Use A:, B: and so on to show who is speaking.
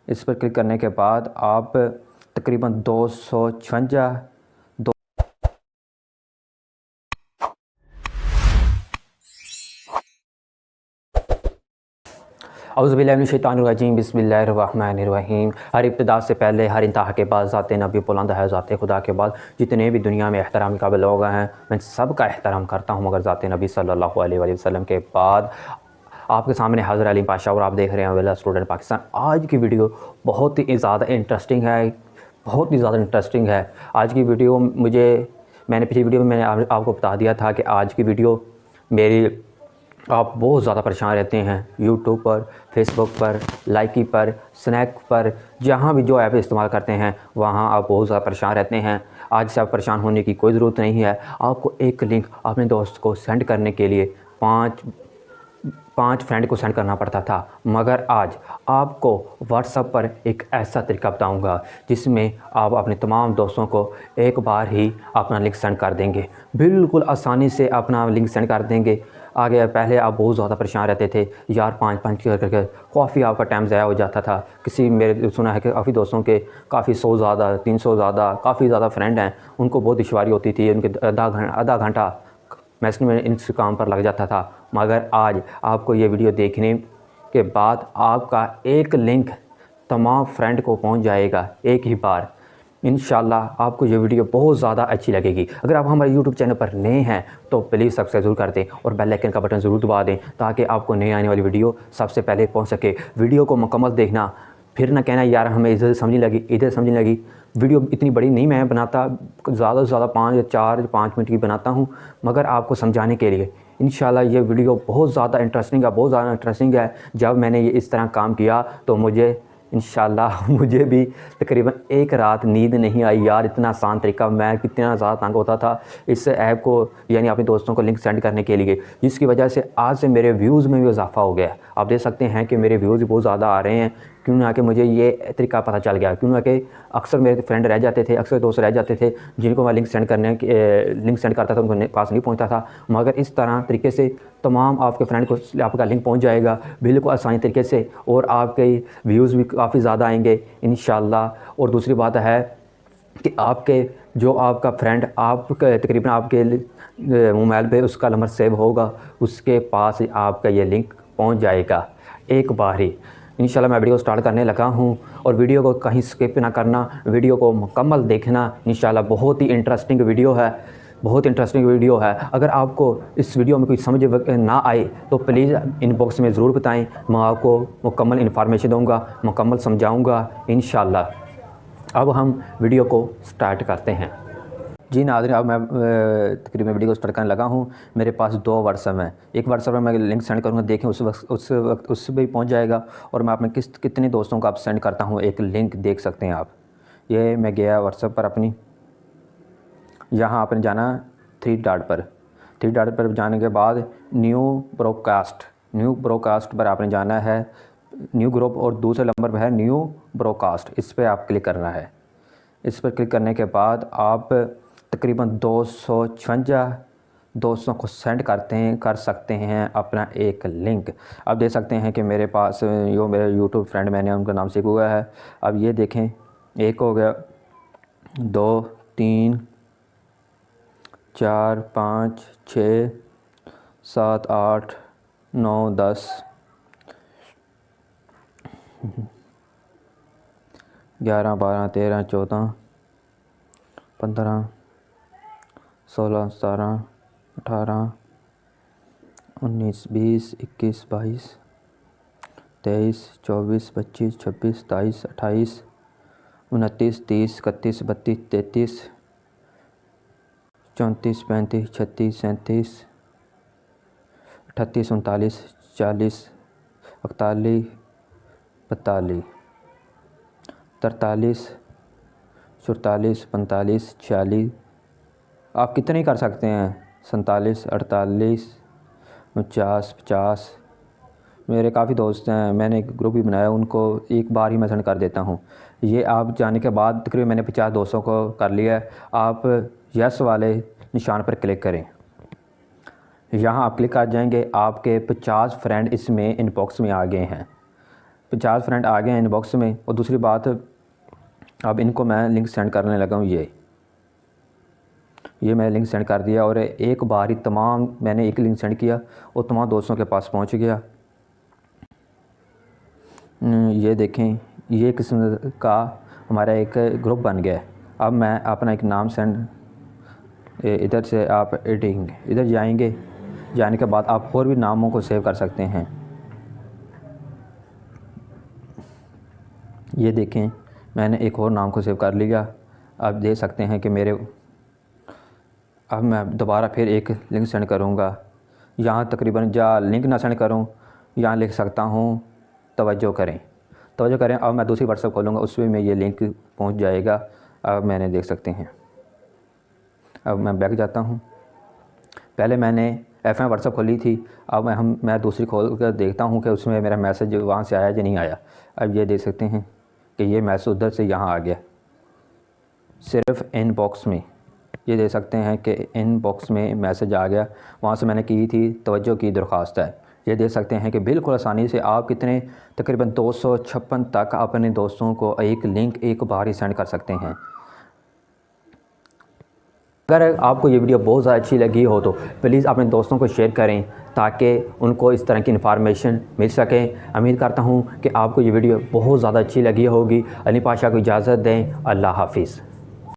A: इस पर क्लिक करने के बाद आप तकरीबन 256 औज़ुबिल्लाहिमिनश्शैतानिर्रजीम बिस्मिल्लाहिर्रहमानिर्रहीम। हर इब्तिदा से पहले हर इंतहा के बाद ज़ात नबी बुलंद है, ज़ात खुदा के बाद जितने भी दुनिया में एहतराम के काबिल लोग हैं मैं सबका एहतराम करता हूँ, मगर ज़ात नबी सल्लल्लाहु अलैहि वसल्लम के बाद आपके सामने हाज़िर अली पाशा और आप देख रहे हैं वेला स्टूडेंट पाकिस्तान। आज की वीडियो बहुत ही ज़्यादा इंटरेस्टिंग है, बहुत ही ज़्यादा इंटरेस्टिंग है। आज की वीडियो मैंने पिछली वीडियो में मैंने आपको बता दिया था कि आज की वीडियो मेरी आप बहुत ज़्यादा परेशान रहते हैं यूट्यूब पर, फेसबुक पर, लाइकी पर, स्नैक पर, जहाँ भी जो ऐप इस्तेमाल करते हैं वहाँ आप बहुत ज़्यादा परेशान रहते हैं। आज से आप परेशान होने की कोई ज़रूरत नहीं है। आपको एक लिंक अपने दोस्त को सेंड करने के लिए पाँच फ्रेंड को सेंड करना पड़ता था, मगर आज आपको व्हाट्सएप पर एक ऐसा तरीका बताऊंगा जिसमें आप अपने तमाम दोस्तों को एक बार ही अपना लिंक सेंड कर देंगे। बिल्कुल आसानी से अपना लिंक सेंड कर देंगे। आगे पहले आप बहुत ज़्यादा परेशान रहते थे यार, पाँच करके काफ़ी आपका टाइम ज़ाया हो जाता था। किसी मेरे सुना है कि काफ़ी दोस्तों के काफ़ी 100 ज़्यादा 300 ज़्यादा काफ़ी ज़्यादा फ्रेंड हैं, उनको बहुत दुश्वारी होती थी, उनके आधा घंटा मैक्सिमम इस काम पर लग जाता था। मगर आज आपको ये वीडियो देखने के बाद आपका एक लिंक तमाम फ्रेंड को पहुंच जाएगा एक ही बार। इंशाल्लाह आपको ये वीडियो बहुत ज़्यादा अच्छी लगेगी। अगर आप हमारे यूट्यूब चैनल पर नए हैं तो प्लीज़ सब्सक्राइब ज़रूर कर दें और बेल आइकन का बटन ज़रूर दबा दें ताकि आपको नई आने वाली वीडियो सबसे पहले पहुँच सके। वीडियो को मुकम्मल देखना, फिर ना कहना यार हमें इधर समझ नहीं लगी। वीडियो इतनी बड़ी नहीं मैं बनाता, ज़्यादा से ज़्यादा 5 या 4 5 मिनट की बनाता हूँ, मगर आपको समझाने के लिए। इंशाल्लाह ये वीडियो बहुत ज़्यादा इंटरेस्टिंग है। जब मैंने ये इस तरह काम किया तो मुझे भी तकरीबन एक रात नींद नहीं आई यार। इतना आसान तरीका, मैं कितना ज़्यादा तंग होता था इस ऐप को यानी अपने दोस्तों को लिंक सेंड करने के लिए, जिसकी वजह से आज से मेरे व्यूज़ में भी इजाफा हो गया। आप देख सकते हैं कि मेरे व्यूज़ बहुत ज़्यादा आ रहे हैं। क्यों ना कि मुझे ये तरीका पता चल गया, क्यों ना कि अक्सर मेरे फ्रेंड रह जाते थे, अक्सर दोस्त रह जाते थे जिनको मैं लिंक सेंड करता था, उनके पास नहीं पहुंचता था। मगर इस तरह तरीके से तमाम आपके फ्रेंड को आपका लिंक पहुंच जाएगा बिल्कुल आसानी तरीके से, और आपके व्यूज़ भी काफ़ी ज़्यादा आएंगे इंशाल्लाह। और दूसरी बात है कि आपका फ्रेंड तकरीबन आपके मोबाइल पे उसका नंबर सेव होगा, उसके पास आपका ये लिंक पहुंच जाएगा एक बार ही। इंशाल्लाह मैं वीडियो स्टार्ट करने लगा हूं और वीडियो को कहीं स्किप ना करना, वीडियो को मुकम्मल देखना। इंशाल्लाह बहुत ही इंटरेस्टिंग वीडियो है। अगर आपको इस वीडियो में कोई समझ ना आए तो प्लीज़ इनबॉक्स में ज़रूर बताएं, मैं आपको मुकम्मल इन्फॉर्मेशन दूंगा, मुकम्मल समझाऊंगा इंशाल्लाह। अब हम वीडियो को स्टार्ट करते हैं। जी नाज़रीन, अब मैं तकरीबन वीडियो को स्टार्ट करने लगा हूँ। मेरे पास 2 व्हाट्सएप हैं। एक व्हाट्सएप में मैं लिंक सेंड करूँगा, देखें उस वक्त उससे भी पहुँच जाएगा। और मैं अपने कितने दोस्तों को आप सेंड करता हूँ एक लिंक देख सकते हैं आप। ये मैं गया व्हाट्सएप पर अपनी, यहाँ आपने जाना 3 डॉट पर जाने के बाद न्यू ब्रॉडकास्ट पर आपने जाना है, न्यू ग्रुप, और दूसरे नंबर पर है न्यू ब्रॉडकास्ट। इस पर आप क्लिक करना है। इस पर क्लिक करने के बाद आप तकरीबन 256 दोस्तों को सेंड कर सकते हैं अपना एक लिंक। अब देख सकते हैं कि मेरे पास मेरे यूट्यूब फ्रेंड मैंने उनका नाम सीखा हुआ है। अब ये देखें, एक हो गया, 2 3 4 5 6 7 8 9 10 11 12 13 14 15 16 17 18 19 20 21 22 23 24 25 26 27 28 29 30 31 32 33 34 35 36 37 38 39 40 41 42 43 44 45 46, आप कितने कर सकते हैं, 47 48 49 50। मेरे काफ़ी दोस्त हैं, मैंने एक ग्रुप भी बनाया, उनको एक बार ही मैं सेंड कर देता हूँ। ये आप जाने के बाद तकरीबन मैंने 50 दोस्तों को कर लिया है। आप यस वाले निशान पर क्लिक करें, यहाँ आप क्लिक कर जाएंगे, आपके 50 फ्रेंड इसमें इनबॉक्स में आ गए हैं। 50 फ्रेंड आ गए हैं इनबॉक्स में। और दूसरी बात, अब इनको मैं लिंक सेंड करने लगा हूँ। ये मैं लिंक सेंड कर दिया और एक बार ही तमाम, मैंने एक लिंक सेंड किया और तमाम दोस्तों के पास पहुँच गया। ये देखें, ये किस्म का हमारा एक ग्रुप बन गया है। अब मैं अपना एक नाम सेंड, इधर से आप एडिटिंग इधर जाएंगे, जाने के बाद आप और भी नामों को सेव कर सकते हैं। ये देखें, मैंने एक और नाम को सेव कर लिया। आप देख सकते हैं कि मेरे, अब मैं दोबारा फिर एक लिंक सेंड करूँगा। यहाँ तकरीबन या लिंक ना सेंड करूँ, यहाँ लिख सकता हूँ तवज्जो करें। अब मैं दूसरी व्हाट्सएप खोलूँगा, उसमें में ये लिंक पहुँच जाएगा। अब मैंने देख सकते हैं। अब मैं बैक जाता हूँ। पहले मैंने FM व्हाट्सएप खोली थी, अब मैं दूसरी खोल कर देखता हूँ कि उसमें मेरा मैसेज वहाँ से आया या नहीं आया। अब ये देख सकते हैं कि ये मैसेज उधर से यहाँ आ गया, सिर्फ इनबॉक्स में। ये देख सकते हैं कि इनबॉक्स में मैसेज आ गया, वहाँ से मैंने की थी तवज्जो की दरख्वास्त है। ये देख सकते हैं कि बिल्कुल आसानी से आप कितने तकरीबन 256 तक अपने दोस्तों को एक लिंक एक बार ही सेंड कर सकते हैं। अगर आपको ये वीडियो बहुत ज़्यादा अच्छी लगी हो तो प्लीज़ अपने दोस्तों को शेयर करें ताकि उनको इस तरह की इन्फॉर्मेशन मिल सके। उम्मीद करता हूँ कि आपको ये वीडियो बहुत ज़्यादा अच्छी लगी होगी। अली पाशा को इजाज़त दें। अल्लाह हाफिज़।